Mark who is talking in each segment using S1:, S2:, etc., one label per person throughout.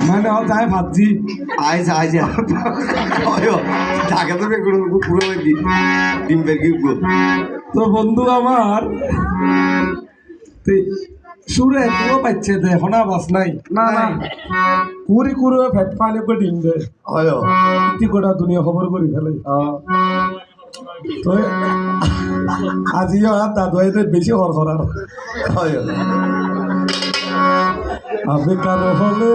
S1: মানে যায় ভাবছি
S2: আইসা আইসা ঢাকা তো পুরো ডিম বের কি
S1: তো বন্ধু আমার সুরে এগুলো পাচ্ছে দে হনা বাস নাই না না কুড়ি কুড়ি ফ্যাট পানি করে ডিম দে কি গোটা দুনিয়া খবর করি ফেলে তো আজিও আর দাদু এদের বেশি হর করার আমি কারো হলে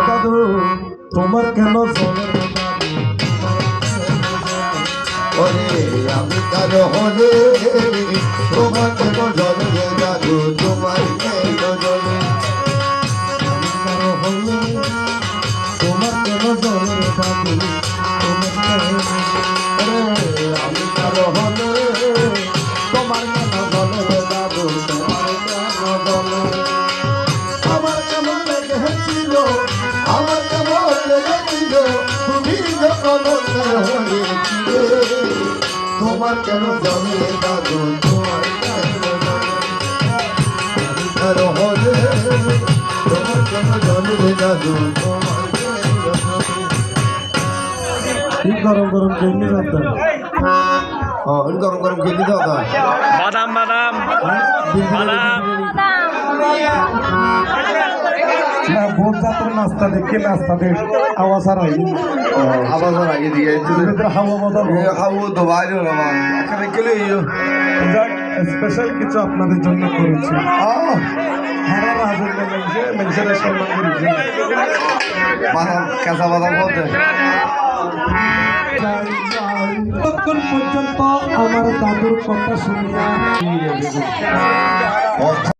S1: দাদু তোমার কেন
S2: আমি কারো হলে তোমার কেন জলে দাদু তোমার কেন জলে
S1: কারো হলে তোমার কেন জলে দাদু
S2: আমি কারো হলে তোমার কেন জলে দাদু তোমার কেন জলে আমার কেমন লেগেছিল আমার কেমন লেগেছিল তুমি যখন তোমার কেন জলে দাদু তোমার কেন জলে হলে তোমার কেন জলে দাদু তোমার
S1: ঠিক গরম গরম কেমনি যাতেন
S2: গরম গরম খেলি দাও
S3: বাদাম বাদাম বাদাম
S1: না ভোট যাত্রা নাস্তা দেখে নাস্তা দেখ আওয়াজ আর আই
S2: আবার আগে দিয়ে
S1: হাওয়া বদল
S2: খাবো তো বাইরে এখানে গেলে
S1: স্পেশাল কিছু আপনাদের জন্য করেছি হারা রাজের মানুষের সম্মান করেছি
S2: বাদাম কাঁচা বাদাম বলতে
S1: ততক্ষণ পর্যন্ত আমার দাদুর কথা শুনিয়া